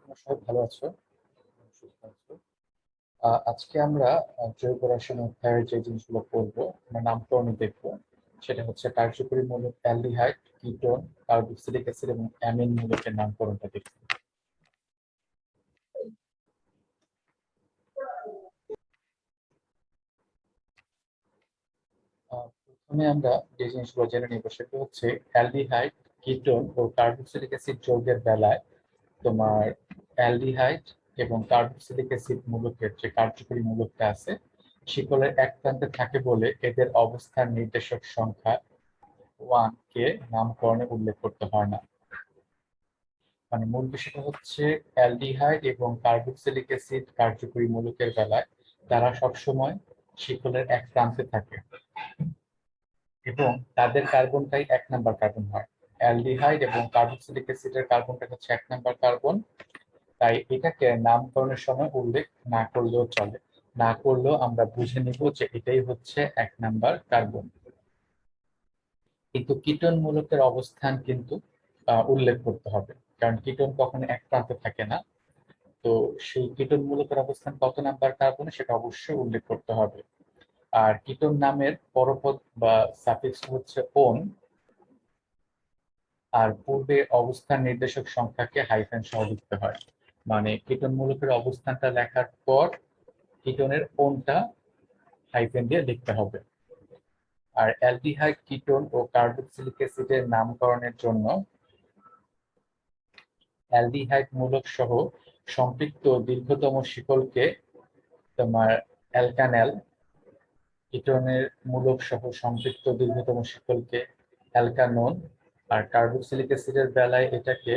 তোমরা সবাই ভালো আছো, সুস্থ আছো। আজকে আমরা জৈব রসায়ন অধ্যায়ের যে জিনিসগুলো পড়বো, আমরা নামকরণ দেখবো। সেটা হচ্ছে কার্যকরী মূলক অ্যালডিহাইড, কিটোন, কার্বক্সিলিক অ্যাসিড এবং অ্যামিন মূলকের নামকরণটা দেখবো। প্রথমে আমরা যে জিনিসগুলো জেনে নিব সেটা হচ্ছে অ্যালডিহাইড, কিটোন ও কার্বক্সিলিক অ্যাসিড যৌগের বেলায় তোমার অ্যালডিহাইড এবং কার্বক্সিলিক অ্যাসিড মূলকের যে কার্যকরী মূলকটা আছে, শিকলের এক প্রান্তে থাকে বলে এদের অবস্থান নির্দেশক সংখ্যা 1 কে নামকরণে উল্লেখ করতে হয় না। মানে মূল বিষয়টা হচ্ছে অ্যালডিহাইড এবং কার্বক্সিলিক অ্যাসিড কার্যকরী মূলকের বেলায় তারা সবসময় শিকলের এক প্রান্তে থাকে এবং তাদের কার্বনটাই 1 নাম্বার কার্বন হয়। অ্যালডিহাইড এবং কার্বক্সিলিক অ্যাসিডের কার্বনটা হচ্ছে 1 নাম্বার কার্বন। তাই এটাকে নামকরণের সময় উল্লেখ না করলেও চলে, না করলেও আমরা বুঝে নিব যে এটাই হচ্ছে 1 নাম্বার কার্বন। কিন্তু কিটোন মূলকের অবস্থান কিন্তু উল্লেখ করতে হবে, কারণ কিটোন কখনো এক প্রান্তে থাকে না। তো সেই কিটোন মূলকের অবস্থান কত নাম্বার কার্বনে সেটা অবশ্যই উল্লেখ করতে হবে। আর কিটোন নামের পরপদ বা সাফিক্স হচ্ছে ওন, আর পূর্বে অবস্থান নির্দেশক সংখ্যাকে হাইফেন সহ লিখতে হয়। মানে কিটোন মূলকের অবস্থানটা লেখার পর কিটোনের ওনটা হাইফেন দিয়ে লিখতে হবে। আর অ্যালডিহাইড, কিটোন ও কার্বক্সিলিক অ্যাসিডের নামকরণের জন্য অ্যালডিহাইড মূলক সহ সম্পৃক্ত দীর্ঘতম শিকলকে তোমার অ্যালকানেল, কিটোনের মূলক সহ সম্পৃক্ত দীর্ঘতম শিকলকে অ্যালকানোন, আর কার্বক্সিলিক অ্যাসিডের বেলায় এটাকে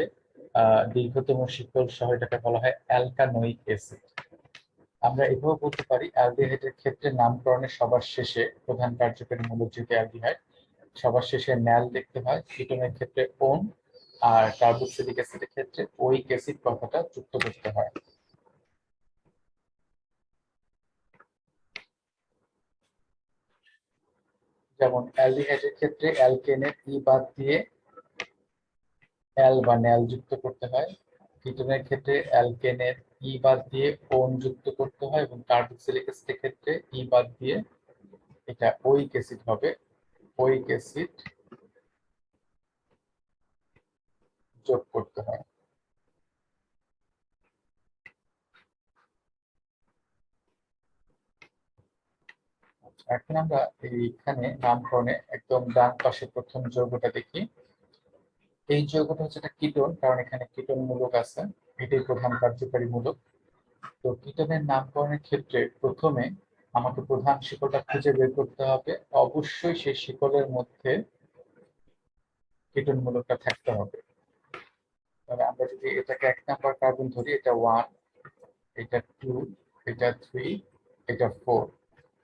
দীর্ঘতম শিকল সহ এটাকে বলা হয় অ্যালকানোইক অ্যাসিড। আমরা এভাবে বলতে পারি অ্যালডিহাইডের ক্ষেত্রে নামকরণের সবার শেষে প্রধান কার্যকরী মূলক যেহেতু অ্যালডিহাইড, সবার শেষে ন্যাল দেখতে হয়। কিটোনের ক্ষেত্রে ওন, আর কার্বক্সিলিক অ্যাসিডের ক্ষেত্রে ওইক অ্যাসিড কথাটা যুক্ত করতে হয়। যেমন অ্যালডিহাইডের ক্ষেত্রে অ্যালকেনের ই বাদ দিয়ে অ্যাল বা ন্যাল যুক্ত করতে হয়। কিটোনের ক্ষেত্রে অ্যালকেনের ই বাদ দিয়ে ওন যুক্ত করতে হয়, এবং কার্বক্সিলিক অ্যাসিডের ক্ষেত্রে ই বাদ দিয়ে এটা ওইক অ্যাসিড হবে, ওইক অ্যাসিড যোগ করতে হয়। এখন আমরা এইখানে নামকরণে একদম ডান পাশে প্রথম যৌগটা দেখি। এই যৌগটা হচ্ছে একটা কিটোন, কারণ এখানে কিটোন মূলক আছে, এটাই প্রধান কার্যকারী মূলক। তো কিটোনের নামকরণের ক্ষেত্রে প্রথমে আমাকে প্রধান শিকলটা খুঁজে বের করতে হবে। অবশ্যই সেই শিকলের মধ্যে কিটোন মূলকটা থাকতে হবে। তাহলে আমরা যদি এটাকে 1 নাম্বার কার্বন ধরি, এটা 1, এটা 2, এটা 3, এটা 4,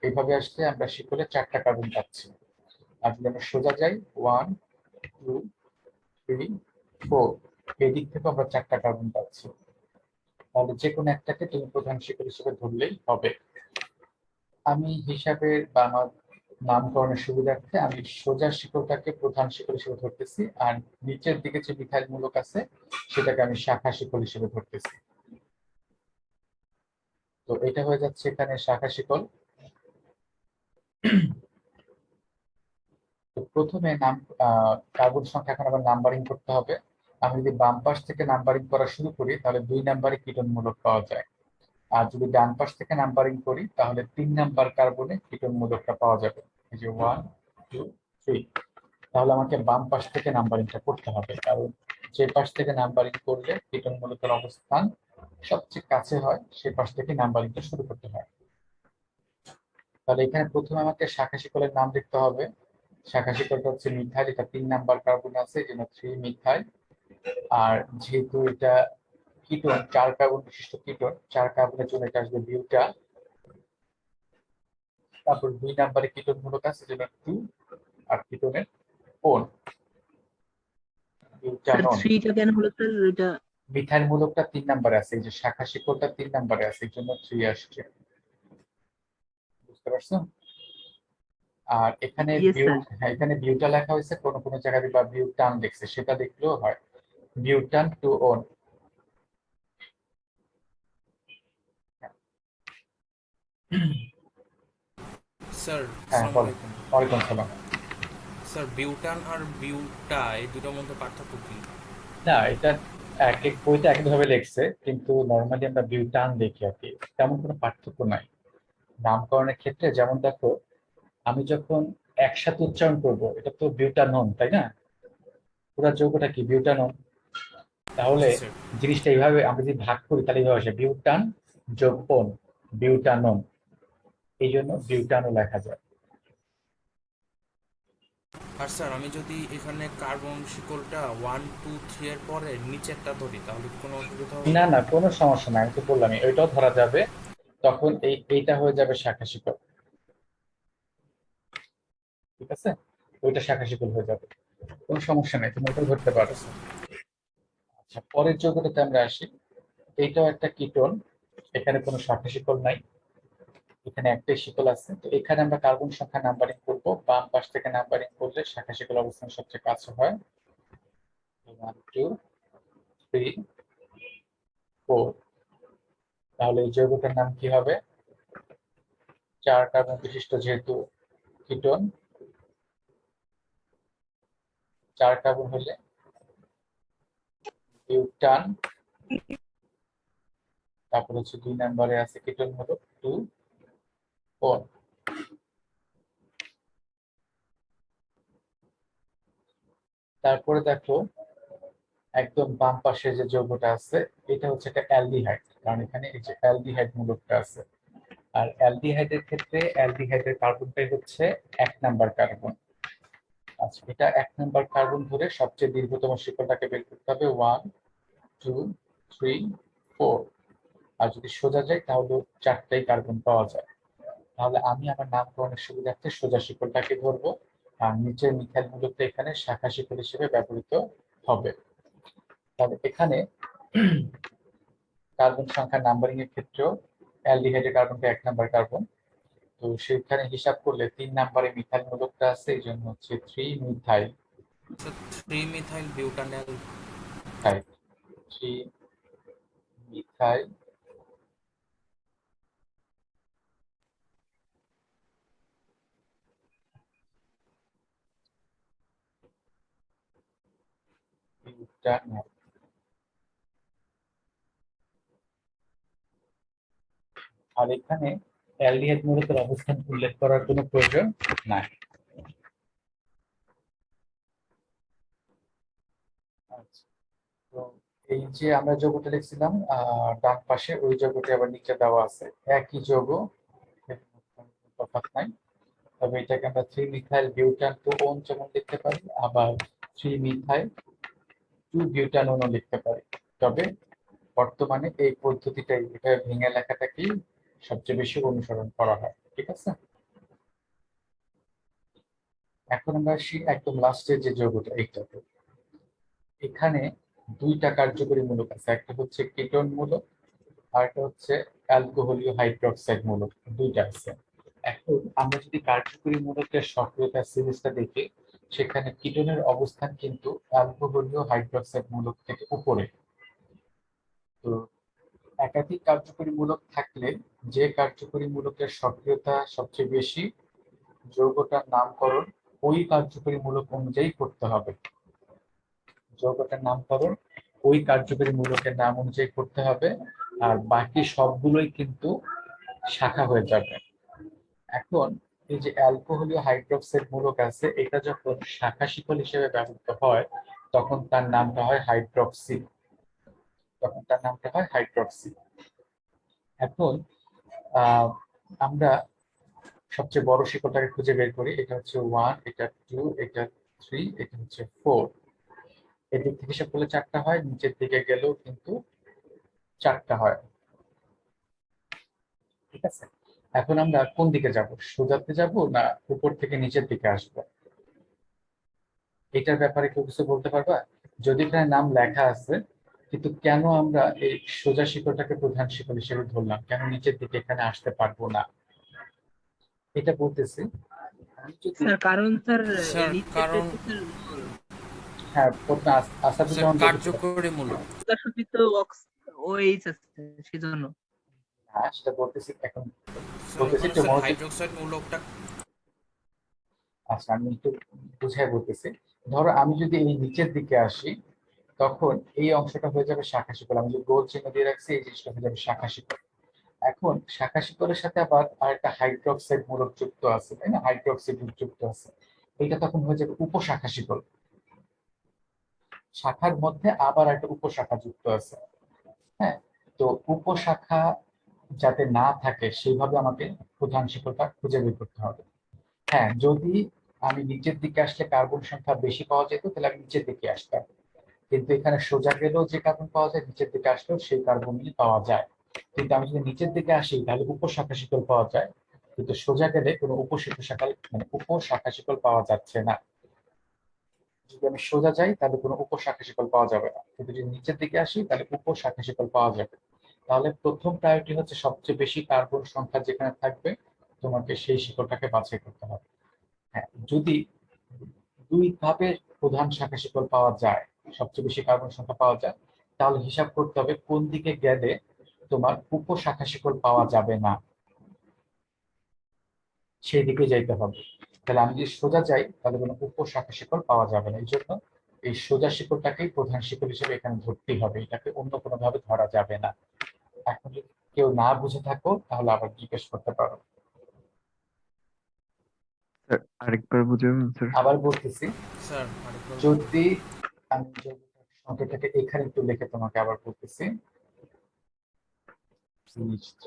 এইভাবে আসলে আমরা শিকলে 4টা কার্বন পাচ্ছি। আর যদি আমরা সোজা যাই 1, 2, 3, 4, এই দিক থেকে আমরা 4টা কার্বন পাচ্ছি। তাহলে যে কোনো একটাকে তুমি প্রধান শিকল হিসেবে ধরলেই হবে। আমি হিসাবের বা আমার নামকরণের সুবিধার্থে আমি সোজা শিকলটাকে প্রধান শিকল হিসেবে ধরতেছি, আর নিচের দিকে যে মিথাইল মূলক আছে সেটাকে আমি শাখা শিকল হিসেবে ধরতেছি। তো এটা হয়ে যাচ্ছে এখানে শাখা শিকল। তো প্রথমে নাম কার্বন সংখ্যা এখন আবার নাম্বারিং করতে হবে। আমি যদি বাম পাশ থেকে নাম্বারিং করা শুরু করি তাহলে 2 নাম্বারে কিটোন মূলক পাওয়া যায়, আর যদি ডান পাশ থেকে নাম্বারিং করি তাহলে 3 নাম্বার কার্বনে কিটোন মূলকটা পাওয়া যাবে। এই যে 1, 2, 3। তাহলে আমাকে বাম পাশ থেকে নাম্বারিংটা করতে হবে, কারণ যে পাশ থেকে নাম্বারিং করলে কিটোন মূলকের অবস্থান সবচেয়ে কাছে হয়, সে পাশ থেকে নাম্বারিংটা শুরু করতে হয়। তাহলে এখানে প্রথমে আমাকে শাখা শিকলের নাম লিখতে হবে। শাখা শিকলটা হচ্ছে মিথাইল, এটা 3 নাম্বার কার্বন আছে, এই জন্য 3 মিথাইল। আর যেহেতু এটা কিটোন, 4 কার্বন বিশিষ্ট কিটোন, 4 কার্বনের জন্য এটা আসবে বিউটা। তারপর 2 নাম্বারে কিটোন মূলক আছে, যেটা 2, আর কিটোনের কোন স্যার বিউটানন। থ্রিটা কেন হলো স্যার এটা? মিথাইল মূলকটা 3 নাম্বারে আছে, এই যে শাখা শিকলটা 3 নাম্বারে আছে, এই জন্য 3 আসছে। বুঝতে পারছো? আর এখানে ইয়েস স্যার। হ্যাঁ, এখানে বিউটা লেখা হয়েছে, কোন কোন জায়গায় বা বিউটান লিখছে, সেটা দেখলেও হয়। বিউটান টু ওন। স্যার হ্যাঁ আসসালামু বলো। আলাইকুম। ওয়ালাইকুম সালাম। স্যার বিউটান আর বিউটা এই দুটোর মধ্যে পার্থক্য কি? না, এটা এক এক বইতে এক এক ভাবে লেখছে, কিন্তু নর্মালি আমরা বিউটান দেখি আর কি। তেমন কোনো পার্থক্য নাই নামকরণের ক্ষেত্রে। যেমন দেখো, আমি যখন একসাথে উচ্চারণ করব, এটা তো বিউটানন, তাই না? পুরা যৌগটা কি বিউটানন। তাহলে জি স্যার। জিনিসটা এইভাবে আমরা যদি ভাগ করি তাহলে এইভাবে আসে বিউটান যোগ ওন, বিউটানন। এই জন্য বিউটানও লেখা যায়। আর স্যার আমি যদি এখানে কার্বন শিকলটা 1 2 3 এর পরে নিচেরটা ধরি তাহলে কি কোনো অসুবিধা হবে? না না, কোনো সমস্যা নাই, আমি তো বললামই ওইটাও ধরা যাবে। তখন এইটা হয়ে যাবে শাখা শিকল। ঠিক আছে, ওইটা শাখা শিকল হয়ে যাবে, কোনো সমস্যা নাই, তুমি ওটাও ধরতে পারো। Okay sir. আচ্ছা, পরের যৌগটাতে আমরা আসি। এইটাও একটা কিটোন, এখানে কোনো শাখা শিকল নাই, এখানে একটাই শিকল আছে। তো এখানে আমরা কার্বন সংখ্যা নাম্বারিং করবো, বাম পাশ থেকে নাম্বারিং করলে শাখা শিকল অবস্থান সবচেয়ে কাছে হয়। 1 2 3 4। তাহলে এই যৌগটার নাম কি হবে? 4 কার্বন বিশিষ্ট যেহেতু কিটোন, 4 কার্বন হলে বিউটান। তারপর হচ্ছে 2 নম্বরে আছে কিটোন হলো 2 4। তারপরে দেখো, একদম বাম পাশে যে যৌগটা আছে, এটা হচ্ছে একটা অ্যালডিহাইড, কারণ এখানে এই যে অ্যালডিহাইড মূলকটা আছে। আর অ্যালডিহাইডের ক্ষেত্রে অ্যালডিহাইডের কার্বনটাই হচ্ছে 1 নাম্বার কার্বন। আচ্ছা, এটা 1 নাম্বার কার্বন ধরে সবচেয়ে দীর্ঘতম শিকলটাকে বের করতে হবে। 1 2 3 4। আর যদি সোজা যায় তাহলে 4টাই কার্বন পাওয়া যায়। তাহলে আমি আমার নামকরণের সুবিধার্থে সোজা শিকলটাকে ধরবো, আর নিচের মিথাইল মূলকটা এখানে শাখা শিকল হিসেবে ব্যবহৃত হবে। তাহলে এখানে কার্বন সংখ্যা নাম্বারিং এর ক্ষেত্রেও অ্যালডিহাইডের কার্বনটা 1 নাম্বার কার্বন। তো সেখানে হিসাব করলে 3 নাম্বারে মিথাইল মূলকটা আছে, এই জন্য হচ্ছে 3 methyl. Sir 3 methyl butanal. Methyl 3 methyl butanol. আর এখানে অ্যালডিহাইড মূলকের অবস্থান উল্লেখ করার কোনো প্রয়োজন নাই। আচ্ছা, তো এই যে আমরা যৌগটা লিখছিলাম ডান পাশে, ওই যৌগটি আবার নিচে দেওয়া আছে। একই যৌগ, তফাৎ নাই। তবে এটাকে আমরা 3 মিথাইল বিউটান 2 ওন যেমন লিখতে পারি, আবার 3 মিথাইল 2 বিউটাননও লিখতে পারি। তবে বর্তমানে এই পদ্ধতিটাই, এটা ভেঙে লেখাটাকেই সবচেয়ে বেশি অনুসরণ করা হয়। ঠিক আছে, এখন আমরা আসি একদম লাস্টের যে যৌগটা, এইটাতে। এখানে 2টা কার্যকরী মূলক আছে, একটা হচ্ছে কেটন মূলক, আর একটা হচ্ছে অ্যালকোহলীয় হাইড্রোক্সাইড মূলক। 2টা আছে। এখন আমরা যদি কার্যকরী মূলকের সক্রিয়তা সিরিজটা দেখি, সেখানে কিটোনের অবস্থান কিন্তু অ্যালকোহলীয় হাইড্রোক্সাইড মূলক থেকে উপরে। তো একাধিক কার্যকরী মূলক থাকলে যে কার্যকরী মূলকের সক্রিয়তা সবচেয়ে বেশি, যৌগটার নামকরণ ওই কার্যকরী মূলক অনুযায়ী করতে হবে। যৌগটার নামকরণ ওই কার্যকরী মূলকের নাম অনুযায়ী করতে হবে, আর বাকি সবগুলোই কিন্তু শাখা হয়ে যাবে। এখন এই যে অ্যালকোহলীয় হাইড্রোক্সাইড মূলক আছে, এটা যখন শাখা শিকল হিসেবে ব্যবহৃত হয়, তখন তার নামটা হয় হাইড্রক্সি। তখন তার নামটা হয় হাইড্রক্সি। এখন আহ আমরা সবচেয়ে বড় শিকলটাকে খুঁজে বের করি। এটা হচ্ছে 1, এটা 2, এটা 3, এটা হচ্ছে 4। এদিক থেকে হিসাব করলে 4টা হয়, নিচের দিকে গেলেও কিন্তু 4টা হয়। ঠিক আছে, এখন আমরা কোন দিকে যাব, সোজাতে যাব না উপর থেকে নিচের দিকে আসবো? এটার ব্যাপারে কেউ কিছু বলতে পারবা? যদি এখানে নাম লেখা আছে, কিন্তু কেন আমরা এই সোজা শিকলটাকে প্রধান শিকল হিসেবে ধরলাম, কেন নিচের দিকে এখানে আসতে পারবো না, এটা বলতেছি। আমি যদি, স্যার কারণ স্যার স্যার নিচেরটা কারণ, তো স্যার হ্যাঁ প্রথমে স্যার আসাদুজ্জামান বলতেছিল। কার্যকরী মূলক। প্রকাশিত ওএইচ আছে সেজন্য। হ্যাঁ সেটা বলতেছি এখন। স্যার বলতেছি ওখানে একটু স্যার মনোযোগ। হাইড্রোক্সাইড মূলকটা। আচ্ছা, আমি একটু বুঝাই বলতেছি। ধরো আমি যদি এই নিচের দিকে আসি, তখন এই অংশটা হয়ে যাবে শাখা শিকল। আমি যে গোল চিহ্ন দিয়ে রাখছি এই জিনিসটা হয়ে যাবে শাখা শিকল। এখন শাখা শিকলের সাথে আবার আরেকটা হাইড্রোক্সাইড মূলক যুক্ত আছে, তাই না? হাইড্রোক্সাইড যুক্ত আছে, এটা তখন হয়ে যাবে উপশাখা শিকল। শাখার মধ্যে আবার একটা উপশাখা যুক্ত আছে। হ্যাঁ, তো উপশাখা যাতে না থাকে সেইভাবে আমাকে প্রধান শিকলটা খুঁজে বের করতে হবে। হ্যাঁ, যদি আমি নিচের দিকে আসলে কার্বন সংখ্যা বেশি পাওয়া যেত তাহলে আমি নিচের দিকে আসতাম, কিন্তু এখানে সোজা গেলেও যে কার্বন পাওয়া যায়, নিচের দিকে আসলেও সেই কার্বনই পাওয়া যায়। কিন্তু আমি যদি নিচের দিকে আসি তাহলে উপশাখা শিকল পাওয়া যায়, কিন্তু সোজা গেলে কোনো উপশাখা মানে উপশাখা শিকল পাওয়া যাচ্ছে না। যদি আমি সোজা যাই তাহলে কোনো উপশাখা শিকল পাওয়া যাবে না, কিন্তু যদি নিচের দিকে আসি তাহলে উপশাখা শিকল পাওয়া যাবে। তাহলে প্রথম প্রায়োরিটি হচ্ছে সবচেয়ে বেশি কার্বন সংখ্যা যেখানে থাকবে তোমাকে সেই শিকলটাকে বাছাই করতে হবে। হ্যাঁ, যদি দুই ভাবে প্রধান শাখা শিকল পাওয়া যায়, সবচেয়ে বেশি কার্বন সংখ্যা পাওয়া যায়, তাহলে হিসাব করতে হবে কোন দিকে গেলে তোমার উপশাখা শিকল পাওয়া যাবে না, সেই দিকে যাইতে হবে। তাহলে আমি যদি সোজা যাই তাহলে কোনো উপশাখা শিকল পাওয়া যাবে না। এই জন্য এই সোজা শিকলটাকেই প্রধান শিকল হিসেবে এখানে ধরতেই হবে, এটাকে অন্য কোনো ভাবে ধরা যাবে না। এখন যদি কেউ না বুঝে থাকো তাহলে আবার জিজ্ঞেস করতে পারো। স্যার আরেকবার বুঝাবেন স্যার? আবার বলতেছি, স্যার আরেকবার বলুন। যদি আমি সংখ্যাটাকে এখানে একটু লিখে তোমাকে আবার বলতেছি, CH3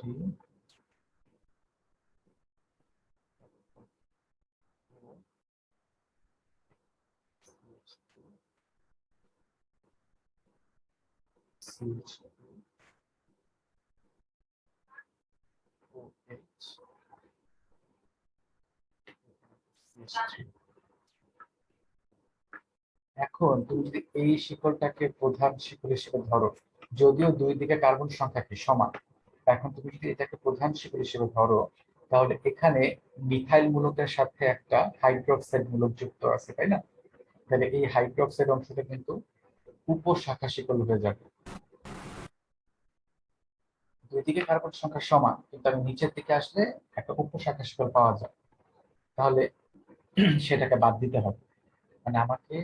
এখন তুমি যদি এই শিকলটাকে প্রধান শিকল হিসেবে ধরো, যদিও দুই দিকে কার্বন সংখ্যা কি সমান, এখন তুমি যদি এটাকে প্রধান শিকল হিসেবে ধরো, তাহলে এখানে মিথাইল মূলকের সাথে একটা হাইড্রোক্সাইড মূলক যুক্ত আছে, তাই না? তাহলে এই হাইড্রোক্সাইড অংশটা কিন্তু উপশাখা শিকল হয়ে যাবে। দুই দিকে কার্বন সংখ্যা সমান, কিন্তু আমি নিচের দিকে আসলে একটা উপশাখা শিকল পাওয়া যায়। তাহলে সেটাকে বাদ দিতে হবে। মানে আমাকে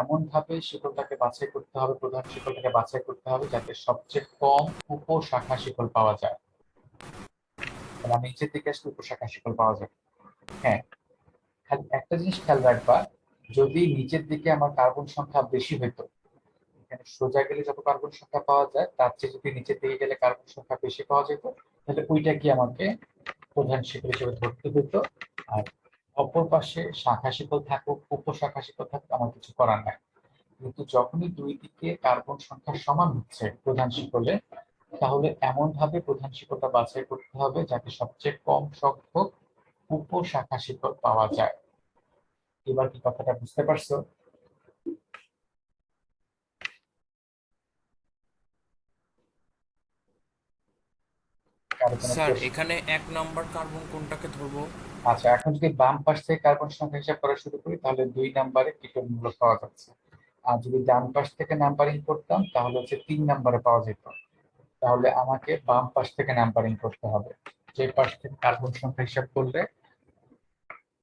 এমন ভাবে শিকলটাকে বাছাই করতে হবে, প্রধান শিকলটাকে বাছাই করতে হবে যাতে সবচেয়ে কম উপশাখা শিকল পাওয়া যায়। তাহলে আমি নিচের দিকে আসলে উপশাখা শিকল পাওয়া যায়। হ্যাঁ, খালি একটা জিনিস খেয়াল রাখবা, যদি নিচের দিকে আমার কার্বন সংখ্যা বেশি হইতো, এখানে সোজা গেলে যত কার্বন সংখ্যা পাওয়া যায় তার চেয়ে যদি নিচের দিকে গেলে কার্বন সংখ্যা বেশি পাওয়া যেত, তাহলে ওইটা কি আমাকে প্রধান শিকল হিসেবে ধরতে হতো। আর অপর পাশে শাখা শিকল থাকুক উপশাখা শিকল থাকুক আমার কিছু করার নাই। কিন্তু যখনই দুই দিকে কার্বন সংখ্যা সমান হচ্ছে প্রধান শিকলে, তাহলে এমন ভাবে প্রধান শিকলটা বাছাই করতে হবে যাতে সবচেয়ে কম সংখ্যক উপশাখা শিকল পাওয়া যায়। এবার কি কথাটা বুঝতে পারছো? কারো কোনো স্যার প্রশ্ন? এখানে 1 নম্বর কার্বন কোনটাকে ধরবো? আচ্ছা, এখন যদি বাম পাশ থেকে কার্বন সংখ্যা হিসাব করা শুরু করি তাহলে 2 নম্বরে কিটোন মূলক পাওয়া যাচ্ছে। আর যদি ডান পাশ থেকে নাম্বারিং করতাম তাহলে হচ্ছে 3 নম্বরে পাওয়া যেত। তাহলে আমাকে বাম পাশ থেকে নাম্বারিং করতে হবে, যে পাশ থেকে কার্বন সংখ্যা হিসাব করলে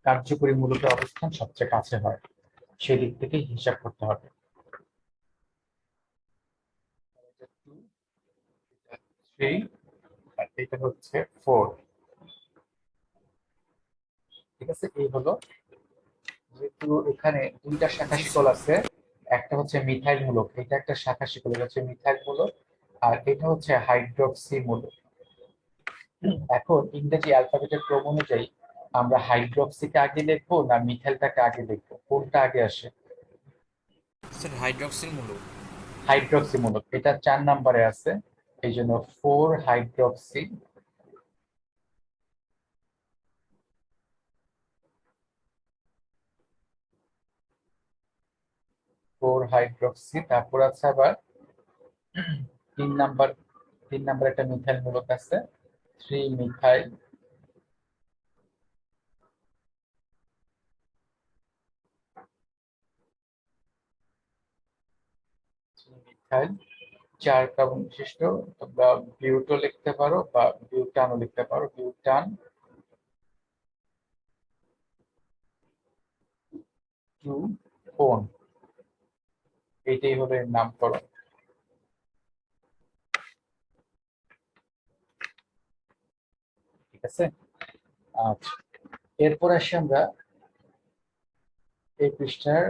কার্যকরী মূলকের অবস্থান সবচেয়ে কাছে হয় সেদিক থেকে হিসাব করতে হবে। থ্রি, আর এটা হচ্ছে 4। ঠিক আছে, এই হলো। যেহেতু এখানে দুইটা শাখা জি শিকল স্যার। আছে, একটা হচ্ছে মিথাইল মূলক, এটা একটা শাখা শিকল, এটা হচ্ছে মিথাইল মূলক, আর এটা হচ্ছে হাইড্রক্সি মূলক। এখন ইংরেজি অ্যালফাবেটের ক্রম অনুযায়ী আমরা হাইড্রক্সিকে আগে লিখবো না মিথাইলটাকে আগে লিখবো, কোনটা আগে আসে? স্যার হাইড্রক্সিল মূলক। হাইড্রক্সি মূলক, এটা 4 নম্বরে আছে, এই জন্য 4 হাইড্রক্সি। 4 হাইড্রক্সি, তারপর আছে আবার 3 নাম্বার, 3 নাম্বার একটা মিথাইল মূলক আছে, 3 মিথাইল। মিথাইল, 4 কার্বন বিশিষ্ট, তোমরা বিউটো লিখতে পারো বা বিউটানও লিখতে পারো, বিউটান 2 ফোন, এইটাই হলো এর নামকরণ। ঠিক আছে। আচ্ছা, এরপর আসি আমরা এই পৃষ্ঠার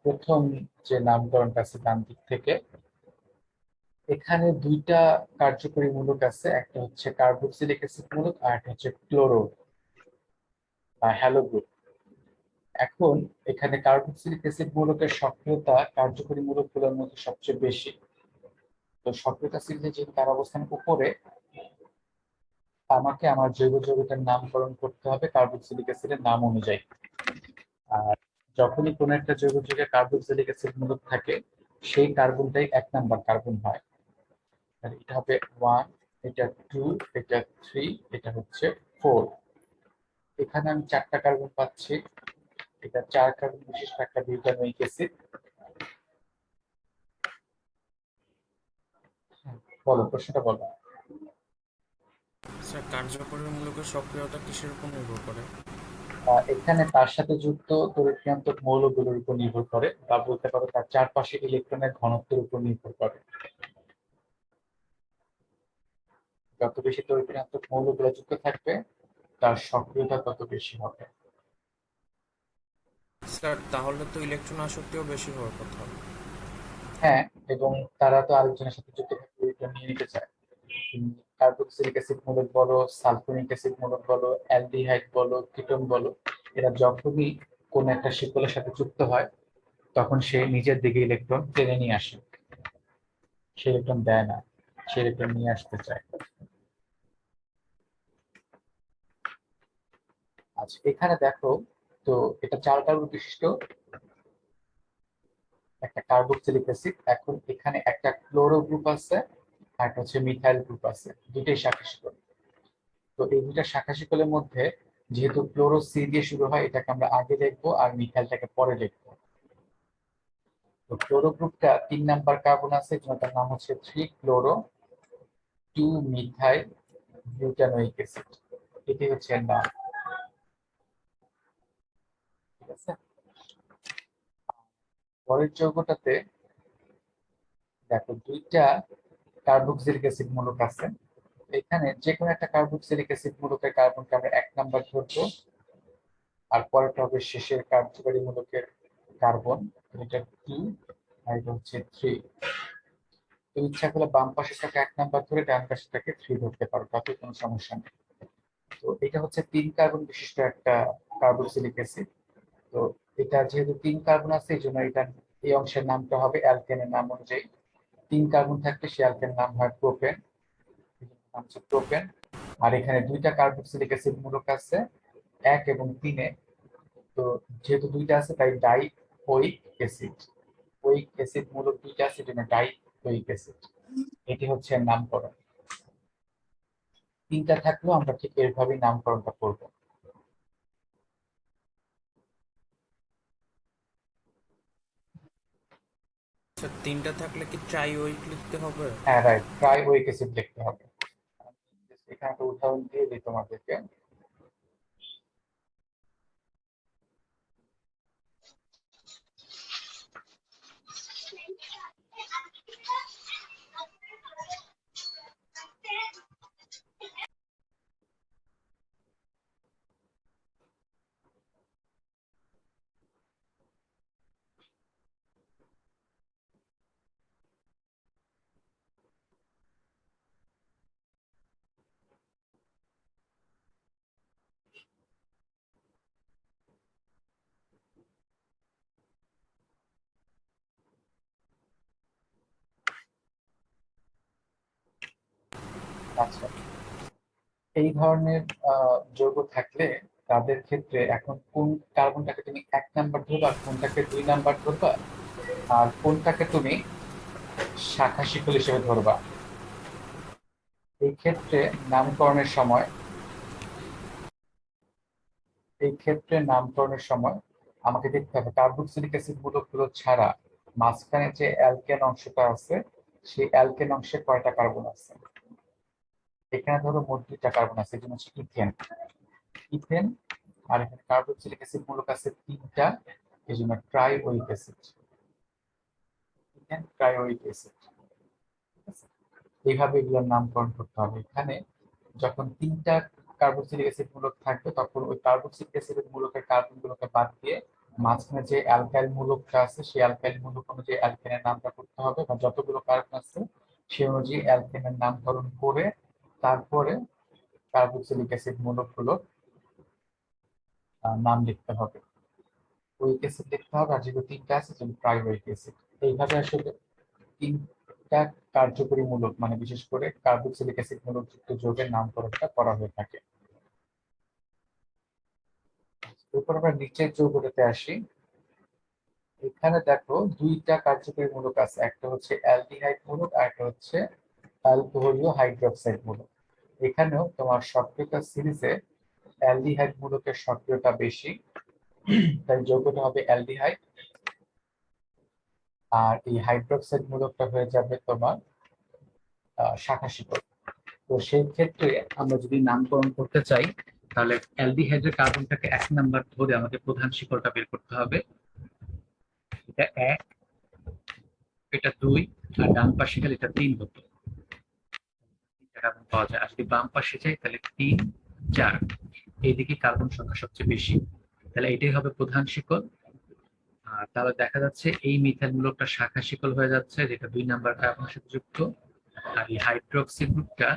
প্রথম যে নামকরণটা আছে ডান দিক থেকে। এখানে দুইটা কার্যকরী মূলক আছে, একটা হচ্ছে কার্বক্সিলিক অ্যাসিড মূলক আর একটা হচ্ছে ক্লোরো বা হ্যালো গ্রুপ। এখন এখানে কার্বক্সিলিক অ্যাসিড মূলকের সক্রিয়তা কার্যকরী মূলকগুলোর মধ্যে সবচেয়ে বেশি। তো সক্রিয়তা সিরিজে যেহেতু তার অবস্থান উপরে, আমাকে আমার জৈব যৌগটার নামকরণ করতে হবে কার্বক্সিলিক অ্যাসিডের নাম অনুযায়ী। আর যখনই কোনো একটা জৈব যৌগে কার্বক্সিলিক অ্যাসিড মূলক থাকে, সেই কার্বনটাই 1 নাম্বার কার্বন হয়। আর এটা হবে 1, এটা 2, এটা 3, এটা হচ্ছে 4। এখানে আমি 4টা কার্বন পাচ্ছি। এটা 4 কার্বন বিশিষ্ট একটা বিউটানোয়িক অ্যাসিড। বলো, প্রশ্নটা বলো। স্যার কার্যকরী মূলকের সক্রিয়তা কিসের উপর নির্ভর করে? এখানে তার সাথে যুক্ত তড়িৎক্রিয়ান্তক মৌলগুলোর উপর নির্ভর করে, বা বলতে পারো তার চারপাশে ইলেকট্রনের ঘনত্বের উপর নির্ভর করে। যত বেশি তড়িৎক্রিয়ান্তক মৌলগুলো যুক্ত থাকবে, তার সক্রিয়তা তত বেশি হবে। স্যার তাহলে তো ইলেকট্রন আসক্তিও বেশি হওয়ার কথা। হ্যাঁ, এবং তারা তো আরেকজনের সাথে যুক্ত থাকবে, এটা নিয়ে নিতে চায়। কার্বক্সিলিক অ্যাসিড মূলক বলো, সালফোনিক অ্যাসিড মূলক বলো, অ্যালডিহাইড বলো, কিটোন বলো, এরা যখনই কোন একটা শিকলের সাথে যুক্ত হয়, তখন সে নিজের দিকে ইলেকট্রন টেনে নিয়ে আসে। সে ইলেকট্রন দেয় না, সে ইলেকট্রন নিয়ে আসতে চায়। আচ্ছা, এখানে দেখো তো, এটা 4 কার্বন বিশিষ্ট একটা কার্বক্সিলিক অ্যাসিড। এখন এখানে একটা ক্লোরো গ্রুপ আছে আর একটা হচ্ছে মিথাইল গ্রুপ আছে, দুটোই শাখা শিকল। তো এই দুইটা শাখা শিকলের মধ্যে যেহেতু ক্লোরো সি দিয়ে শুরু হয়, এটাকে আমরা আগে লিখবো আর মিথাইলটাকে পরে লিখবো। তো ক্লোরো গ্রুপটা 3 নাম্বার কার্বন আছে, তার নাম হচ্ছে 3 ক্লোরো 2 মিথাইল বিউটানোয়িক অ্যাসিড। এটি হচ্ছে এর নাম। ঠিক আছে। পরের যৌগটাতে দেখো দুইটা কার্বক্সিলিক অ্যাসিড মূলক আছে। এখানে যে কোনো একটা কার্বক্সিলিক অ্যাসিড মূলকের কার্বনকে আমরা 1 নাম্বার ধরবো, আর পরেরটা হবে শেষের কার্যকারী মূলকের কার্বন। এটা 2 আর এটা হচ্ছে 3। তো ইচ্ছা করলে বাম পাশেরটাকে 1 নাম্বার ধরে ডান পাশেরটাকে 3 ধরতে পারো, তাতে কোনো সমস্যা নেই। তো এটা হচ্ছে 3 কার্বন বিশিষ্ট একটা কার্বক্সিলিক অ্যাসিড। তো এটা যেহেতু 3 কার্বন আছে, এই জন্য এটা এই অংশের নামটা হবে অ্যালকেনের নাম অনুযায়ী। 3 কার্বন থাকলে সে অ্যালকেনের নাম হয় প্রোপেন, নাম হচ্ছে প্রোপেন। আর এখানে দুইটা কার্বক্সিলিক অ্যাসিড মূলক আছে, 1 এবং 3-এ। তো যেহেতু দুইটা আছে, তাই ডাই ওইক অ্যাসিড। ওইক অ্যাসিড মূলক দুইটা আছে, জন্য ডাই ওইক অ্যাসিড। এটি হচ্ছে এর নামকরণ। 3টা থাকলেও আমরা ঠিক এইভাবেই নামকরণটা করব। স্যার 3টা থাকলে কি ট্রাই ওইক লিখতে হবে? হ্যাঁ, রাইট, ট্রাই ওইক অ্যাসিড লিখতে হবে। এখানে একটা উদাহরণ দিয়ে দিই তোমাদেরকে। আচ্ছা, এই ধরনের যৌগ থাকলে তাদের ক্ষেত্রে এখন কোন কার্বনটাকে তুমি 1 নাম্বার ধরবা, কোনটাকে 2 নাম্বার ধরবা, আর কোনটাকে তুমি শাখা শিকল হিসেবে ধরবা, এই ক্ষেত্রে নামকরণের সময় আমাকে দেখতে হবে কার্বক্সিলিক অ্যাসিড মূলকগুলো ছাড়া মাঝখানে যে অ্যালকেন অংশটা আছে, সেই অ্যালকেন অংশে কয়টা কার্বন আছে? এখানে ধরো মোট 2টা কার্বন আছে, যেটা হচ্ছে ইথেন। ইথেন আর এখানে কার্বক্সিলিক অ্যাসিড মূলক আছে 3টা, এই জন্য trioic acid. Ethane trioic acid. এইভাবে এগুলোর নামকরণ করতে হবে। এখানে যখন 3টা কার্বক্সিলিক অ্যাসিড মূলক থাকবে তখন ওই কার্বক্সিলিক অ্যাসিডের মূলকের কার্বন গুলোকে বাদ দিয়ে মাঝখানে যে অ্যালকাইল মূলকটা আছে সেই অ্যালকাইল মূলক অনুযায়ী অ্যালকেনের নামটা করতে হবে, বা যতগুলো কার্বন আছে সেই অনুযায়ী অ্যালকেনের নামকরণ করে তারপরে কার্বক্সিলিক অ্যাসিড মূলকগুলো নাম লিখতে হবে। উইক অ্যাসিড লিখতে হবে, আর যেগুলো 3টা আছে সেগুলো ট্রাইওয়িক অ্যাসিড। এইভাবে আসলে 3টা কার্যকরী মূলক মানে বিশেষ করে কার্বক্সিলিক অ্যাসিড মূলকযুক্ত যৌগের নামকরণটা করা হয়ে থাকে। এরপর আমরা নিচের যৌগটাতে আসি। এখানে দেখো 2টা কার্যকরী মূলক আছে, একটা হচ্ছে অ্যালডিহাইড মূলক আর একটা হচ্ছে অ্যালকোহলীয় হাইড্রোক্সাইড মূলক। এখানেও তোমার সক্রিয়তা সিরিজে অ্যালডিহাইড মূলকের সক্রিয়তা বেশি, তাই যৌগটা হবে অ্যালডিহাইড। আর এই হাইড্রোক্সাইড মূলকটা হয়ে যাবে তোমার শাখা শিকড়। তো সেই ক্ষেত্রে আমরা যদি নামকরণ করতে চাই তাহলে অ্যালডিহাইডের কার্বনটাকে 1 নাম্বার ধরে আমাদের প্রধান শিকড়টা বের করতে হবে। এটা 1, এটা 2, আর ডান পাশে গেলে এটা 3 হতো। কার্বন পাওয়া যায়। আর যদি বাম পাশে যাই তাহলে 3, 4, এইদিকে কার্বন সংখ্যা সবচেয়ে বেশি, তাহলে এটাই হবে প্রধান শিকল। আর তাহলে দেখা যাচ্ছে এই মিথাইল মূলকটা শাখা শিকল হয়ে যাচ্ছে, যেটা 2 নাম্বার কার্বনের সাথে যুক্ত, আর এই হাইড্রোক্সি গ্রুপটা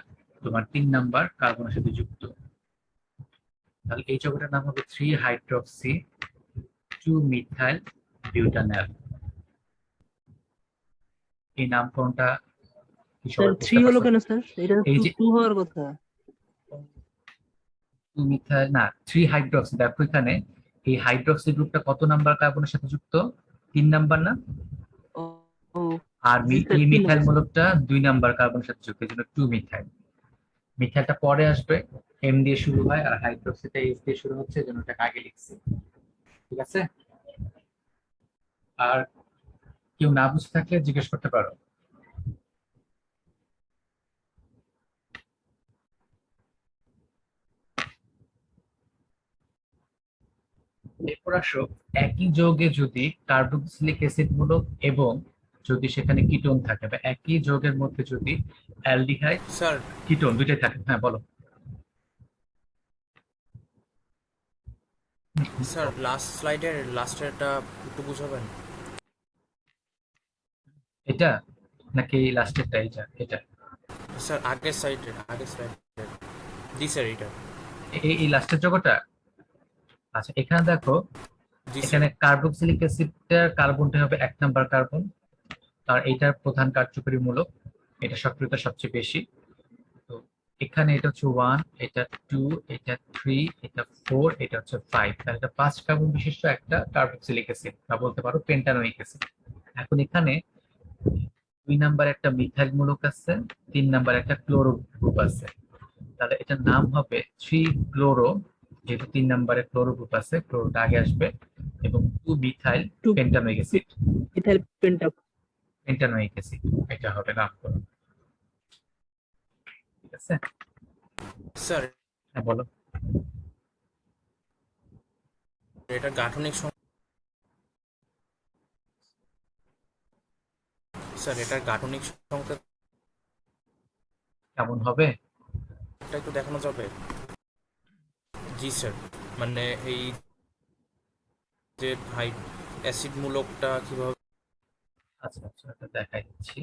তোমার 3 নাম্বার কার্বনের সাথে যুক্ত। তাহলে এই যৌগটার নাম হবে 3 হাইড্রোক্সি 2 মিথাইল বিউটানল। এই নামকরণটা কি স্যার সবাই থ্রি বুঝতে হলো পারছো? কেন স্যার? এটা এই টু যে টু হওয়ার কথা। 2 মিথাইল না, 3 হাইড্রোক্সি, দেখো এখানে এই হাইড্রোক্সি গ্রুপটা কত নাম্বার কার্বনের সাথে যুক্ত? 3 নাম্বার না? ও ও, আর জি স্যার এই 3 মিথাইল নম্বর স্যার। মূলকটা 2 নাম্বার কার্বনের সাথে যুক্ত, এই জন্য 2 মিথাইল। মিথাইলটা পরে আসবে, এম দিয়ে শুরু হয়, আর হাইড্রোক্সিটা এইচ দিয়ে শুরু হচ্ছে, এই জন্য এটাকে আগে লিখছি। ঠিক আছে? আর কেউ না বুঝে থাকলে জিজ্ঞেস করতে পারো। এরপর আসো, একই যৌগে যদি কার্বক্সিলিক অ্যাসিড মূলক এবং যদি সেখানে কিটোন থাকে, বা একই যৌগের মধ্যে যদি অ্যালডিহাইড স্যার কিটোন দুইটাই থাকে, হ্যাঁ বলো। স্যার লাস্ট স্লাইডের লাস্টেরটা একটু বুঝাবেন? এটা নাকি লাস্টেরটা? এটা এটা স্যার আগের স্লাইডের জি স্যার এটা। এই লাস্টের যৌগটা। আচ্ছা, এখানে দেখো, জি স্যার। এখানে কার্বক্সিলিক অ্যাসিডটার কার্বনটা হবে 1 নাম্বার কার্বন, আর এটার প্রধান কার্যকরী মূলক, এটা সক্রিয়তা সবচেয়ে বেশি। তো এখানে এটা হচ্ছে 1, এটা 2, এটা 3, এটা 4, এটা হচ্ছে 5, তাহলে এটা 5 কার্বন বিশিষ্ট একটা কার্বক্সিলিক অ্যাসিড, বা বলতে পারো পেন্টানোয়িক অ্যাসিড। এখন এখানে 2 নাম্বার একটা মিথাইল মূলক আছে, 3 নাম্বার একটা ক্লোরো গ্রুপ আছে, তাহলে এটার নাম হবে 3 ক্লোরো, যেহেতু 3 নাম্বারে ক্লোরো গ্রুপ আছে, ক্লোরোটা আগে আসবে, এবং 2 methyl two pentanoic acid. Methyl penta. Pentanoic acid এটা হবে নামকরণ। ঠিক আছে? স্যার হ্যাঁ বলো। এটা গাঠনিক স্যার এটার গাঠনিক সংকেতটা কেমন হবে? একটু দেখানো যাবে? জি স্যার, মানে এই যে হাই অ্যাসিড মূলকটা কিভাবে? আচ্ছা আচ্ছা, এটা দেখাই দিচ্ছি।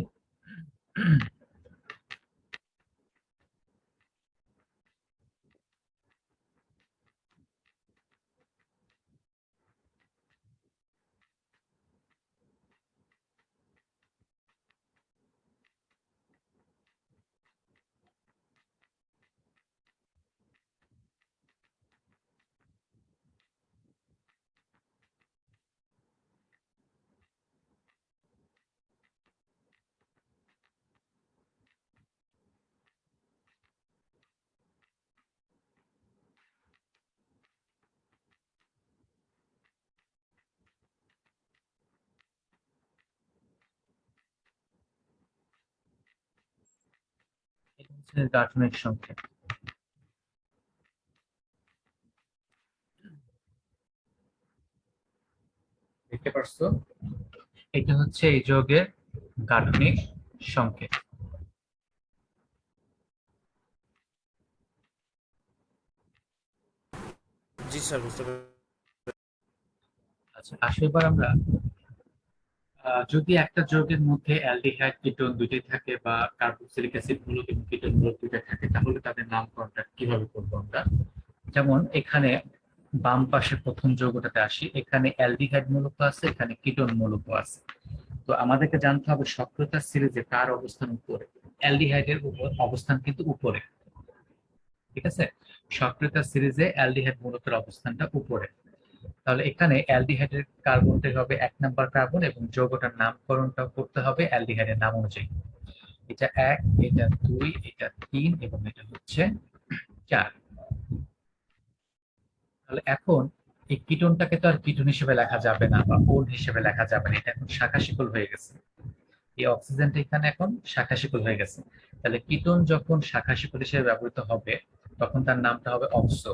হচ্ছে গাঠনিক সংখ্যা। দেখতে পারছো, এটা হচ্ছে এই যৌগের গাঠনিক সংকেত। জি স্যার, বুঝতে পেরেছি। আচ্ছা, আসো এবার আমরা যদি একটা যৌগের মধ্যে অ্যালডিহাইড কিটোন দুইটাই থাকে বা কার্বক্সিলিক অ্যাসিড মূলক এবং কিটোন মূলক দুইটা থাকে, তাহলে তাদের নামকরণটা কিভাবে করবো আমরা? যেমন এখানে বাম পাশে প্রথম যৌগটাতে আসি, এখানে অ্যালডিহাইড মূলক আছে, এখানে কিটোন মূলক আছে। তো আমাদেরকে জানতে হবে সক্রিয়তার সিরিজে কার অবস্থান উপরে। অ্যালডিহাইডের অবস্থান কিন্তু উপরে, ঠিক আছে। সক্রিয়তার সিরিজে অ্যালডিহাইড মূলকের অবস্থানটা উপরে। তাহলে এখানে অ্যালডিহাইডের কার্বনটা হবে 1 নম্বর কার্বন এবং যৌগটার নামকরণটা করতে হবে অ্যালডিহাইডের নাম অনুযায়ী। এটা 1, এটা 2, এটা 3 এবং এটা হচ্ছে 4। তাহলে এখন এই কিটোনটাকে তো আর কিটোন হিসেবে লেখা যাবে না বা ওন হিসেবে লেখা যাবে না, এটা এখন শাখা শিকল হয়ে গেছে। এই অক্সিজেনটা এখানে এখন শাখা শিকল হয়ে গেছে। তাহলে কিটোন যখন শাখা শিকল হিসেবে ব্যবহৃত হবে তখন তার নামটা হবে অক্সো,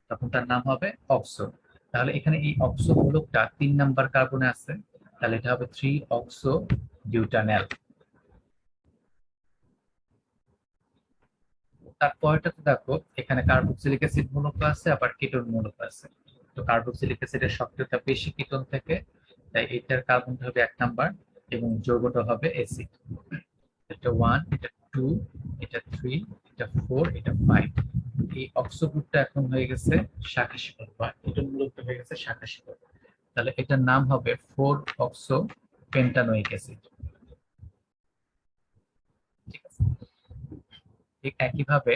তখন তার নাম হবে অক্সো। তাহলে এখানে এই অক্সো মূলকটা 3 নম্বর কার্বনে আছে, তাহলে এটা হবে 3 অক্সো বিউটানেল। তারপরটাতে দেখো এখানে কার্বক্সিলিক অ্যাসিড মূলক আছে আবার কিটোন মূলক আছে। তো কার্বক্সিলিক অ্যাসিডের সক্রিয়তা বেশি কিটোন থেকে, তাই এটার কার্বনটা হবে 1 নম্বর এবং যৌগটা হবে অ্যাসিড। এটা 1, এটা 2, এটা 3, এটা 4, এটা 5। এই অক্সো গ্রুপটা এখন হয়ে গেছে শাখা শিকল বা কিটোন মূলকটা হয়ে গেছে শাখা শিকল। তাহলে এটার নাম হবে 4 অক্সো পেন্টানোইক অ্যাসিড। ঠিক আছে, ঠিক একইভাবে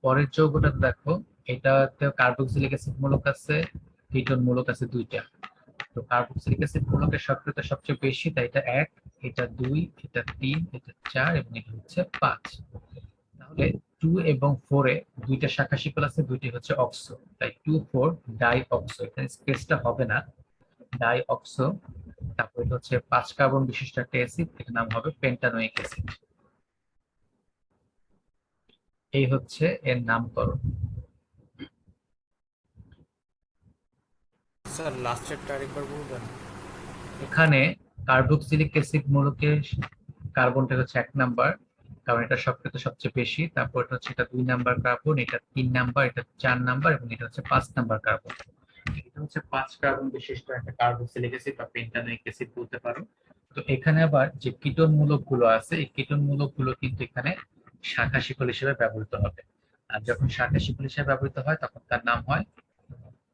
পরের যৌগটা দেখো, এটাতে কার্বক্সিলিক অ্যাসিড মূলক আছে, কিটোন মূলক আছে দুইটা। তো কার্বক্সিলিক অ্যাসিড মূলকের সক্রিয়তা সবচেয়ে বেশি, তাই এটা 1, এটা 2, এটা 3, এটা 4 এবং এটা হচ্ছে 5। তাহলে 2 এবং 4 এ দুইটা শাখা শিকল আছে, দুইটি হচ্ছে অক্সো, তাই 2, 4 ডাই অক্সো। এখানে স্পেসটা হবে না, ডাই অক্সো। তারপর এটা হচ্ছে 5 কার্বন বিশিষ্ট একটা অ্যাসিড, এটার নাম হবে পেন্টানোইক অ্যাসিড। এই হচ্ছে এর নামকরণ। স্যার লাস্টেরটা আরেকবার বলবেন? এখানে কার্বক্সিলিক অ্যাসিড মূলকের কার্বনটা হচ্ছে 1 নম্বর, কারণ এটা সক্রিয়তা সবচেয়ে বেশি। তারপর এটা হচ্ছে এটা 2 নম্বর কার্বন, এটা 3 নম্বর, এটা 4 নম্বর এবং এটা হচ্ছে 5 নম্বর কার্বন। এটা হচ্ছে 5 কার্বন বিশিষ্ট একটা কার্বক্সিলিক অ্যাসিড বা পেন্টানোইক অ্যাসিড বলতে পারো। তো এখানে আবার যে কিটোন মূলক গুলো আছে, এই কিটোন মূলক গুলো কিন্তু এখানে শাখা শিকল হিসেবে ব্যবহৃত হবে। আর যখন শাখা শিকল হিসেবে ব্যবহৃত হয় তখন তার নাম হয়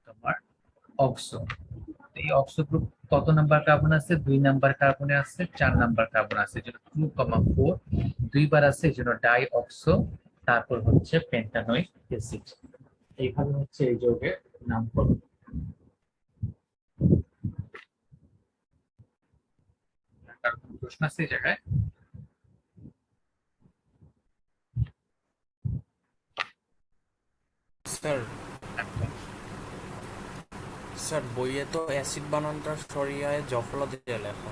তোমার অক্সো। এই অক্সো গ্রুপ কত নাম্বার কার্বন আছে? 2 নাম্বার কার্বনে আছে, 4 নাম্বার কার্বন আছে, এই জন্য 2,4 দুইবার আছে, এই জন্য ডাই অক্সো। তারপর হচ্ছে পেন্টানোইক অ্যাসিড। এইভাবে হচ্ছে এই যৌগের নামকরণ। কার কোনো প্রশ্ন আছে এই জায়গায়? স্যার, স্যার বইয়ে তো অ্যাসিড বানানটা সরিয়ে জফলা দিয়ে লেখা।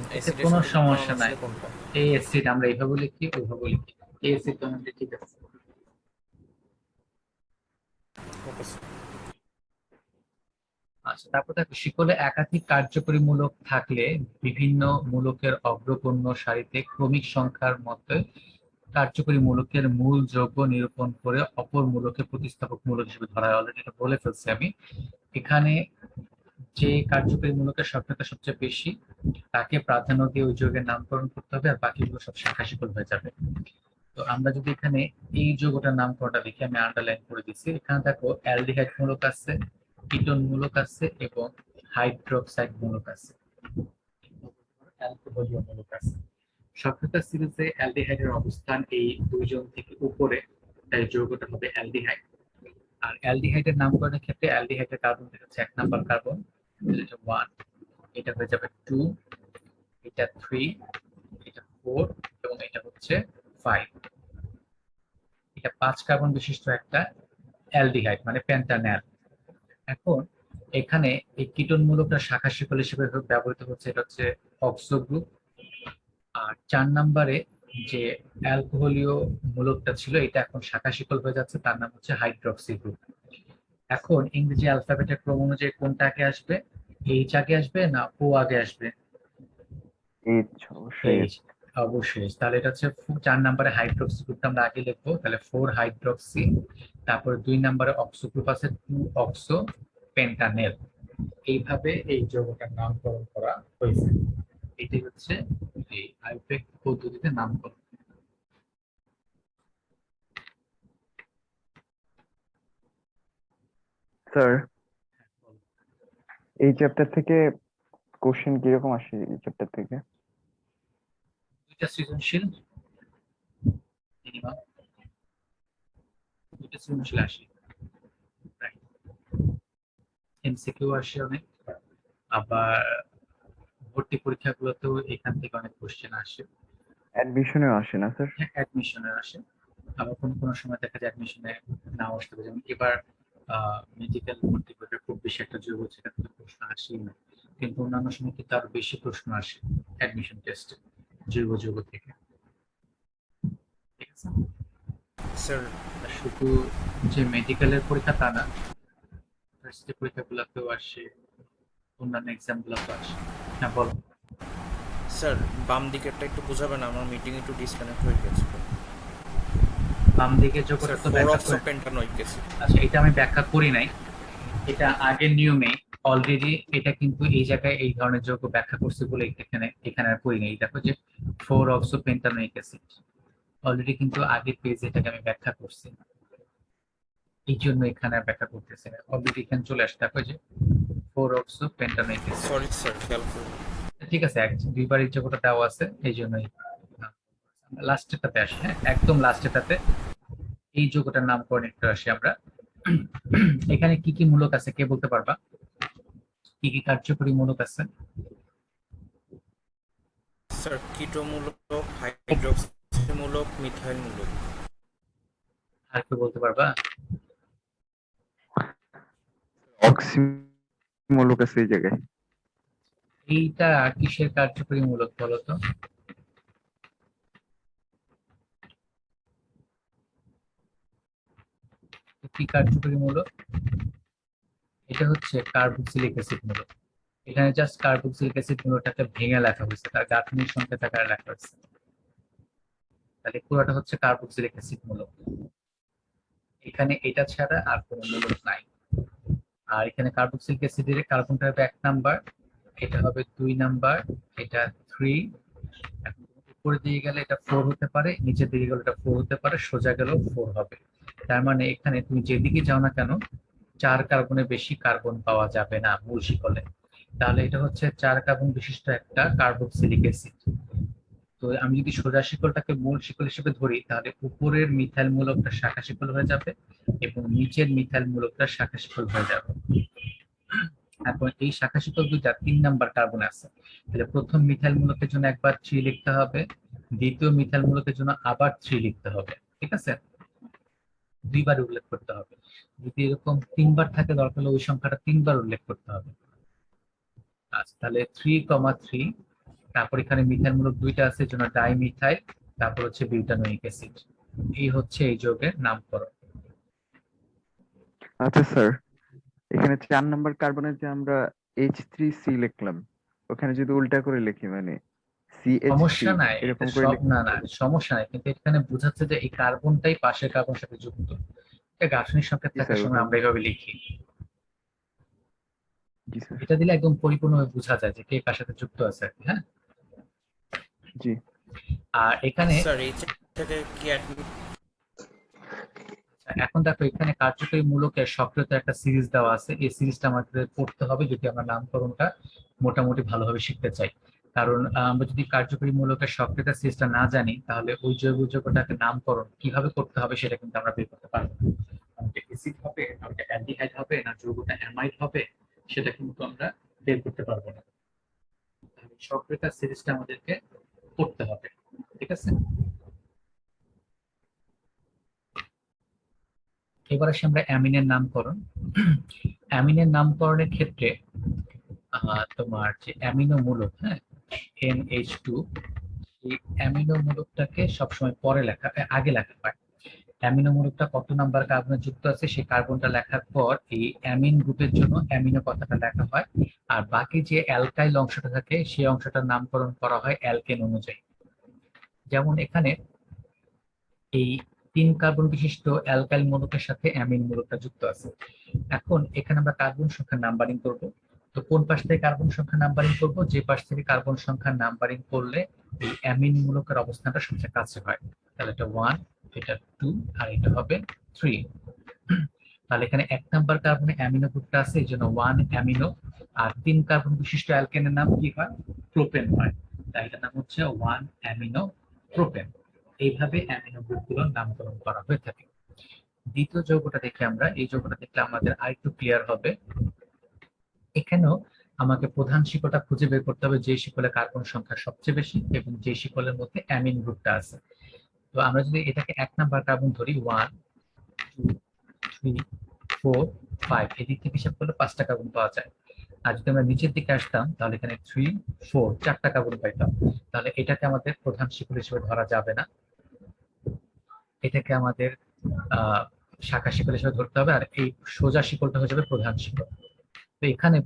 এতে অ্যাসিডের কোনো সঠিক বানান সমস্যা নাই, আসলে কোনটা? এই অ্যাসিড আমরা এইভাবে লিখি ওইভাবে লিখি, এই অ্যাসিড তো আমাদের ঠিক আছে। Okay sir. আচ্ছা, তারপর দেখো শিকলে একাধিক কার্যকরী মূলক থাকলে বিভিন্ন মূলকের অগ্রগণ্য সারিতে ক্রমিক সংখ্যার মধ্যে কার্যকরী মূলকের মূল যৌগ নিরূপণ করে অপর মূলকে প্রতিস্থাপক মূলক হিসেবে ধরা হয়। অলরেডি এটা বলে ফেলছি আমি। এখানে যে কার্যকরী মূলকের সক্রিয়তা সবচেয়ে বেশি তাকে প্রাধান্য দিয়ে ওই যৌগের নামকরণ করতে হবে, আর বাকিগুলো সব শাখা শিকল হয়ে যাবে। তো আমরা যদি এখানে এই যৌগটার নামকরণটা দেখি, আমি আন্ডারলাইন করে দিচ্ছি। এখানে দেখো অ্যালডিহাইড মূলক আছে, কিটোন মূলক আছে এবং হাইড্রোক্সাইড মূলক আছে, অ্যালকোহলীয় মূলক আছে। সক্রিয়তা সিরিজে অ্যালডিহাইডের অবস্থান এই দুইজন থেকে উপরে, তাই যৌগটা হবে অ্যালডিহাইড। আর অ্যালডিহাইডের নামকরণের ক্ষেত্রে অ্যালডিহাইডের কার্বন হচ্ছে 1 নম্বর কার্বন, এটা 1, এটা হয়ে যাবে 2, এটা 3, এটা 4 এবং এটা হচ্ছে 5। এটা 5 কার্বন বিশিষ্ট একটা অ্যালডিহাইড মানে পেন্টানল। এখন এখানে এই কিটোন মূলকটা শাখা শিকল হিসেবে ব্যবহৃত হচ্ছে, এটা হচ্ছে অক্সো গ্রুপ। আর 4 নম্বরে যে অ্যালকোহলীয় মূলকটা ছিল এটা এখন শাখা শিকল হয়ে যাচ্ছে, তার নাম হচ্ছে হাইড্রক্সি গ্রুপ। এখন ইংরেজি অ্যালফাবেটের ক্রম অনুযায়ী কোনটা আগে আসবে, এইচ আগে আসবে না ও আগে আসবে? এইচ, অবশ্যই এইচ, অবশ্যই। তাহলে এটা হচ্ছে 4 নম্বরে হাইড্রক্সি গ্রুপটা আমরা আগে লিখবো, তাহলে 4 হাইড্রক্সি। তারপরে 2 নম্বরে অক্সো গ্রুপ আছে, 2 অক্সো পেন্টানেল। এইভাবে এই যৌগটার নামকরণ করা হয়েছে। এটি হচ্ছে এই আইউপ্যাক পদ্ধতিতে নামকরণ। স্যার। এই চ্যাপ্টার থেকে কোশ্চেন কিরকম আসে এই চ্যাপ্টার থেকে? দুইটা সৃজনশীল, মিনিমাম দুইটা সৃজনশীল আসে, এমসিকিউ আসে অনেক, আবার ভর্তি পরীক্ষাগুলোতেও এখান থেকে অনেক কোশ্চেন আসে। অ্যাডমিশনেও আসে না স্যার? অ্যাডমিশনে আসে, আবার কোন কোন সময় দেখা যায় অ্যাডমিশনে নাও আসতে পারে। যেমন এবার মেডিকেল ভর্তি পরীক্ষা খুব বেশি একটা যোগ হচ্ছে, এখান থেকে প্রশ্ন আসেই না, কিন্তু অন্যান্য সময় কিন্তু আরো বেশি প্রশ্ন আসে অ্যাডমিশন টেস্টে জৈব থেকে। ঠিক আছে, স্যার আর শুধু যে মেডিকেলের পরীক্ষা তা না, ইউনিভার্সিটি পরীক্ষাগুলোতেও আসে, অন্যান্য এক্সাম গুলোতেও আসে। হ্যাঁ বলো। স্যার বাম দিকেরটা একটু বোঝাবেন, আমার মিটিং একটু ডিসকানেক্ট হয়ে গেছে। বাম দিকে যোগটা স্যার তো 4 ব্যাখ্যা অক্সো করে। পেন্টানোইক অ্যাসিড। আচ্ছা, এটা আমি ব্যাখ্যা করি নাই, এটা আগের নিয়মে অলরেডি এটা কিন্তু এই জায়গায় এই ধরনের যৌগ ব্যাখ্যা করছে বলে এখানে এখানে আর করি নাই। দেখো যে 4 অক্সো পেন্টানোইক অ্যাসিড অলরেডি কিন্তু আগের পেজে এটাকে আমি ব্যাখ্যা করছি, এই জন্য এখানে আর ব্যাখ্যা করতেছি না, অলরেডি এখানে চলে আসে। দেখো যে 4 অক্সো পেন্টানোইক অ্যাসিড। সরি স্যার, খেয়াল করুন। ঠিক আছে, দুইবার এই যৌগটা দেওয়া আছে, এই জন্যই লাস্টেরটাতে আসি। হ্যাঁ, একদম লাস্টেরটাতে এই যৌগটার নামকরণ একটু আসি আমরা। এখানে কি কি মূলক আছে কে বলতে পারবা? কি কি কার্যকরী মূলক আছে? স্যার কিটোমূলক, হাইড্রক্সিমূলক, মিথাইলমূলক। আর কেউ বলতে পারবা? অক্সিমূলক আছে এই জায়গায়। এইটা কিসের কার্যকরী মূলক বলো তো? কি কার্যকরী মূলক? এটা হচ্ছে কার্বক্সিলিক অ্যাসিড মূলক। এখানে জাস্ট কার্বক্সিলিক অ্যাসিড মূলকটাকে ভেঙে লেখা হয়েছে, তার গাঠনিক সংকেত আকারে লেখা হয়েছে। তাহলে পুরোটা হচ্ছে কার্বক্সিলিক অ্যাসিড মূলক। এখানে এটা ছাড়া আর কোনো মূলক নাই। আর এখানে কার্বক্সিলিক অ্যাসিডের কার্বনটা হবে 1 নাম্বার, এটা হবে 2 নাম্বার, এটা 3। এখন উপরের দিকে গেলে এটা 4 হতে পারে, নিচের দিকে গেলে এটা 4 হতে পারে, সোজা গেলেও 4 হবে। তার মানে এখানে তুমি যেদিকে যাও না কেন 4 কার্বনের বেশি কার্বন পাওয়া যাবে না মূল শিকলে। তাহলে এটা হচ্ছে 4 কার্বন বিশিষ্ট একটা কার্বক্সিলিক অ্যাসিড। তো আমি যদি সোজা শিকলটাকে মূল শিকল হিসেবে ধরি, তাহলে উপরের মিথাইল মূলকটা শাখা শিকল হয়ে যাবে এবং নিচের মিথাইল মূলকটা শাখা শিকল হয়ে যাবে। এখন এই শাখা শিকল দুইটা 3 নাম্বার কার্বন আছে, তাহলে প্রথম মিথাইল মূলকের জন্য একবার 3 লিখতে হবে, দ্বিতীয় মিথাইল মূলকের জন্য আবার 3 লিখতে হবে। ঠিক আছে, দুইবার উল্লেখ করতে হবে। যদি এরকম 3বার থাকে দরকার হলে ওই সংখ্যাটা 3বার উল্লেখ করতে হবে। আচ্ছা, তাহলে 3,3, তারপর এখানে মিথাইল মূলক দুইটা আছে, জন্য ডাই মিথাইল, তারপর হচ্ছে বিউটানোইক অ্যাসিড। এই হচ্ছে এই যৌগের নামকরণ। আচ্ছা স্যার, এখানে 4 নাম্বার কার্বনের যে আমরা H3C লিখলাম, ওখানে যদি উল্টা করে লিখি মানে CH3 সমস্যা নাই, এরকম এটা করে সব লিখতে না না পারবো? সমস্যা নাই, কিন্তু এখানে বোঝাচ্ছে যে এই কার্বনটাই পাশের কার্বনের সাথে যুক্ত। এটা গাঠনিক সংকেত জি থাকার স্যার, সময় ওটা আমরা এইভাবে লিখি। জি স্যার। এটা দিলে একদম পরিপূর্ণভাবে বোঝা যায় যে কে কার সাথে যুক্ত আছে আর কি। হ্যাঁ, জি আর এখানে স্যার এই থেকে কি অ্যাডমিট? এখন দেখো এখানে কার্যকরী মূলকের সক্রিয়তার একটা সিরিজ দেওয়া আছে, এই সিরিজটা আমাদের পড়তে হবে যদি আমরা নামকরণটা মোটামুটি ভালোভাবে শিখতে চাই। কারণ আমরা যদি কার্যকরী মূলকের সক্রিয়তা সিরিজটা না জানি, তাহলে ওই জৈব যৌগটাকে নামকরণ কিভাবে করতে হবে সেটা কিন্তু আমরা বের করতে পারবো না। ওটা অ্যাসিড হবে না, ওটা অ্যালডিহাইড হবে না, যৌগটা অ্যামাইড হবে, সেটা কিন্তু আমরা বের করতে পারবো না। তাহলে সক্রিয়তা সিরিজটা আমাদেরকে পড়তে হবে। ঠিক আছে, এবার আসি আমরা অ্যামিনের নামকরণ। অ্যামিনের নামকরণের ক্ষেত্রে তোমার যে অ্যামিনো মূলক, হ্যাঁ, NH2, এই অ্যামিনো মূলকটাকে সবসময় আগে লেখা হয়। অ্যামিনো মূলকটা কত নাম্বার কার্বনে যুক্ত আছে সেই কার্বনটা লেখার পর এই অ্যামিন গ্রুপের জন্য অ্যামিনো কথাটা লেখা হয়, আর বাকি যে অ্যালকাইল অংশটা থাকে সেই অংশটার নামকরণ করা হয় অ্যালকেন অনুযায়ী। যেমন এখানে এই 3 কার্বন বিশিষ্ট অ্যালকাইল মূলকের সাথে অ্যামিন মূলকটা যুক্ত আছে। এখন এখানে আমরা কার্বন সংখ্যা নাম্বারিং করব। তো কোন পাশ থেকে কার্বন সংখ্যা নাম্বারিং করব? যে পাশ থেকে কার্বন সংখ্যা নাম্বারিং করলে এই অ্যামিন মূলকের অবস্থানটা সবচেয়ে কাছে হয়। তাহলে এটা 1, এটা 2, আর এটা হবে 3। তাহলে এখানে 1 নাম্বার কার্বনে অ্যামিনো গ্রুপটা আছে, এই জন্য 1 অ্যামিনো। আর 3 কার্বন বিশিষ্ট অ্যালকেনের নাম কি হয়? প্রোপেন হয়। তাই এটার নাম হচ্ছে 1 অ্যামিনো প্রোপেন। এইভাবে অ্যামিনো গ্রুপগুলোর নামকরণ করা হয়ে থাকে। দ্বিতীয় যৌগটা দেখে আমরা, এই যৌগটা দেখলে আমাদের আরেকটু ক্লিয়ার হবে। এখানেও আমাকে প্রধান শিকলটা খুঁজে বের করতে হবে, যে শিকলে কার্বন সংখ্যা সবচেয়ে বেশি এবং যে শিকলের মধ্যে অ্যামিন গ্রুপটা আছে। তো আমরা যদি এটাকে 1 নাম্বার কার্বন ধরি, 1 2 3 4 5, এদিক থেকে হিসাব করলে 5টা কার্বন পাওয়া যায়। আর যদি আমরা নিচের দিকে আসতাম তাহলে এখানে 3 4 4টা কার্বন পাইতাম। তাহলে এটাকে আমাদের প্রধান শিকল হিসেবে ধরা যাবে না, এটাকে আমাদের শাখা শিকল হিসেবে ধরতে হবে, আর এই সোজা শিকলটা হয়ে যাবে প্রধান শিকল। তো এখানে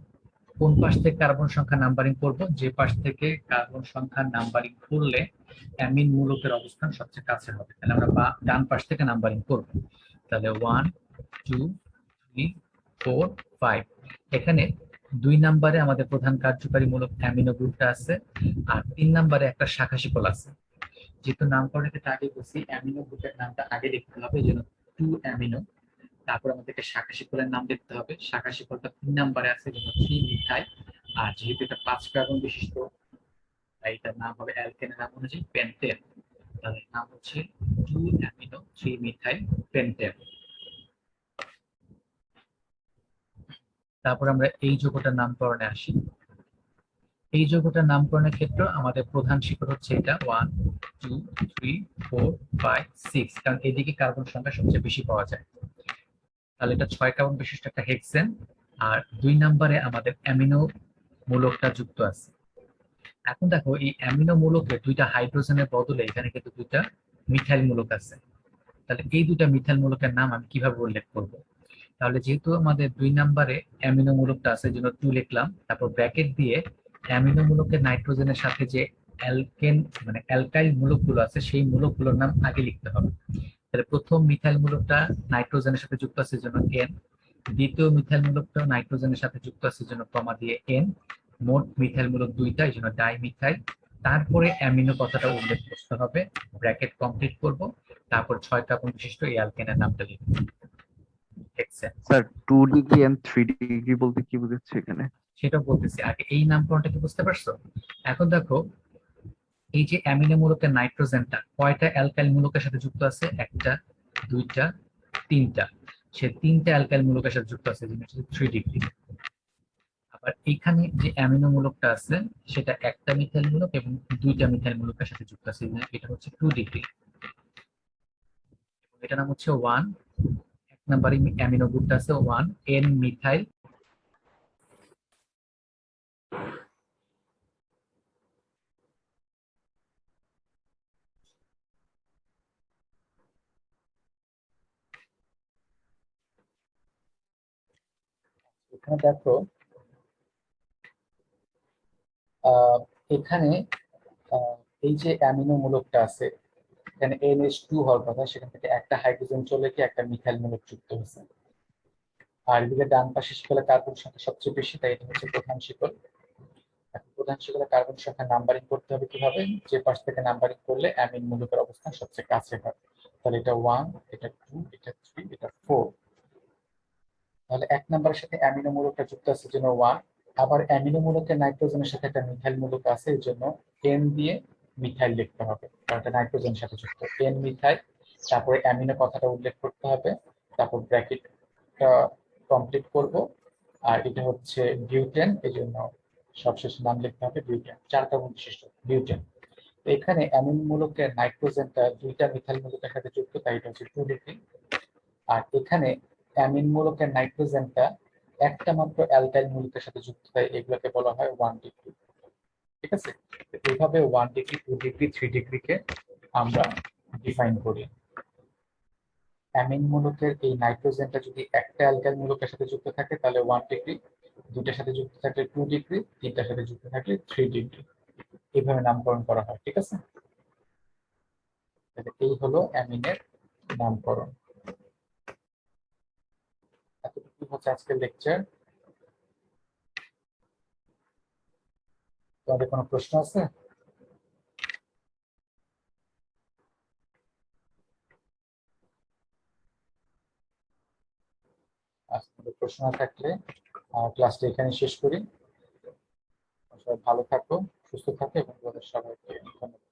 কোন পাশ থেকে কার্বন সংখ্যা নাম্বারিং করব? যে পাশ থেকে কার্বন সংখ্যা নাম্বারিং করলে অ্যামিন মূলকের অবস্থান সবচেয়ে কাছে হবে, তাহলে আমরা ডান পাশ থেকে নাম্বারিং করব। তাহলে 1 2 3 4 5। এখানে 2 নম্বরে আমাদের প্রধান কার্যকারী মূলক অ্যামিনো গ্রুপটা আছে, আর 3 নম্বরে একটা শাখা শিকল আছে। যেহেতু নামকরণের ক্ষেত্রে আগে বলছি অ্যামিনো গ্রুপের নামটা আগে লিখতে হবে, এই জন্য 2 অ্যামিনো। তারপর আমাদেরকে শাখা শিকলের নাম লিখতে হবে, শাখা শিকলটা 3 নম্বরে আছে, যেমন 3 মিথাইল। আর যেহেতু এটা 5 কার্বন বিশিষ্ট, তাই এটার নাম হবে অ্যালকেনের নাম অনুযায়ী পেন্টেন। তাহলে নাম হচ্ছে 2 অ্যামিনো 3 মিথাইল পেন্টেন। তারপর আমরা এই যৌগটার নামকরণে আসি। এই যৌগটার নামকরণের ক্ষেত্রে আমাদের প্রধান শিকল হচ্ছে এটা 1 2 3 4 5 6, কারণ এদিকে কার্বন সংখ্যা সবচেয়ে বেশি পাওয়া যায়। তাহলে এটা 6 কার্বন বিশিষ্ট একটা হেক্সেন। আর 2 নম্বরে আমাদের অ্যামিনো মূলকটা যুক্ত আছে। এখন দেখো এই অ্যামিনো মূলকে 2টা হাইড্রোজেনের বদলে এখানে কিন্তু 2টা মিথাইল মূলক আছে। তাহলে এই 2টা মিথাইল মূলকের নাম আমি কিভাবে উল্লেখ করব? তাহলে যেহেতু আমাদের 2 নম্বরে অ্যামিনো মূলকটা আছে, জন্য 2 লিখলাম, তারপর ব্র্যাকেট দিয়ে অ্যামিনো মূলকের নাইট্রোজেনের সাথে যে অ্যালকেন মানে অ্যালকাইল মূলকগুলো আছে সেই মূলকগুলোর নাম আগে লিখতে হবে। তাহলে প্রথম মিথাইল মূলকটা নাইট্রোজেনের সাথে যুক্ত আছে, জন্য এন। দ্বিতীয় মিথাইল মূলকটা নাইট্রোজেনের সাথে যুক্ত আছে, জন্য কমা দিয়ে এন। মোট মিথাইল মূলক 2টা, এই জন্য ডাইমিথাইল। তারপরে অ্যামিনো কথাটা উল্লেখ করতে হবে, ব্র্যাকেট কমপ্লিট করব, তারপর 6 কার্বন বিশিষ্ট এই অ্যালকেনের নামটা লিখব। স্যার 2 ডিগ্রি এন্ড 3 ডিগ্রি বলতে কি বুঝাচ্ছে এখানে? সেটা বলতেছি, আগে এই নামকরণটা কি বুঝতে পারছো? এখন দেখো এই যে অ্যামিনো মূলকের নাইট্রোজেনটা কয়টা অ্যালকাইল মূলকের সাথে যুক্ত আছে? 1টা 2টা 3টা। সে 3টা অ্যালকাইল মূলকের সাথে যুক্ত আছে, যেটা হচ্ছে 3 ডিগ্রি। আবার এখানে যে অ্যামিনো মূলকটা আছে সেটা 1টা মিথাইল মূলক এবং 2টা মিথাইল মূলকের সাথে যুক্ত আছে, এটা হচ্ছে 2 ডিগ্রি। এটা নাম হচ্ছে 1। 1 নম্বরে অ্যামিনো গ্রুপটা আছে 1 এন মিথাইল। এখানে দেখো এখানে এই যে অ্যামিনো মূলকটা আছে, এখানে NH2 হওয়ার কথা, সেখান থেকে একটা হাইড্রোজেন চলে গিয়ে একটা মিথাইল মূলক যুক্ত হয়েছে। আর এদিকে ডান পাশে শিকলে কার্বন সংখ্যা সবচেয়ে বেশি, তাই এটা হচ্ছে প্রধান শিকল। এখন প্রধান শিকলে কার্বন সংখ্যা নাম্বারিং করতে হবে কিভাবে? যে পাশ থেকে নাম্বারিং করলে অ্যামিন মূলকের অবস্থান সবচেয়ে কাছে হয়। তাহলে এটা 1, এটা 2, এটা 3, এটা 4। তাহলে 1 নম্বরের সাথে অ্যামিনো মূলকটা যুক্ত আছে, জন্য 1। আবার অ্যামিনো মূলকের নাইট্রোজেনের সাথে একটা মিথাইল মূলক আছে, এর জন্য এন দিয়ে মিথাইল লিখতে হবে, কারণ এটা নাইট্রোজেনের সাথে যুক্ত, এন মিথাইল। তারপরে অ্যামিনো কথাটা উল্লেখ করতে হবে, তারপর ব্র্যাকেটটা কমপ্লিট করব। আর এটা হচ্ছে বিউটেন, এই জন্য সবশেষে নাম লিখতে হবে বিউটেন, 4 কার্বন বিশিষ্ট বিউটেন। তো এখানে অ্যামিনো মূলকের নাইট্রোজেনটা 2টা মিথাইল মূলকের সাথে যুক্ত, তাই এটা হচ্ছে 2 ডিগ্রি। আর এখানে অ্যামিন মূলকের নাইট্রোজেনটা একটা মাত্র অ্যালকাইল মূলকের সাথে যুক্ত, তাই এগুলোকে বলা হয় 1 ডিগ্রি। ঠিক আছে? তো এইভাবে 1 ডিগ্রি 2 ডিগ্রি 3 ডিগ্রিকে আমরা ডিফাইন করি। অ্যামিন মূলকের এই নাইট্রোজেনটা যদি একটা অ্যালকাইল মূলকের সাথে যুক্ত থাকে তাহলে 1 ডিগ্রি, দুইটার সাথে যুক্ত থাকলে 2 ডিগ্রি, তিনটার সাথে যুক্ত থাকলে 3 ডিগ্রি। এইভাবে নামকরণ করা হয়, ঠিক আছে? তাহলে এই হলো অ্যামিনের নামকরণ। এতটুকু হচ্ছে আজকের লেকচার। তোমাদের কোনো প্রশ্ন আছে? আপনাদের প্রশ্ন না থাকলে ক্লাসটা এখানে শেষ করি। সবাই ভালো থাকো, সুস্থ থাকো এবং তোমাদের সবাইকে ধন্যবাদ।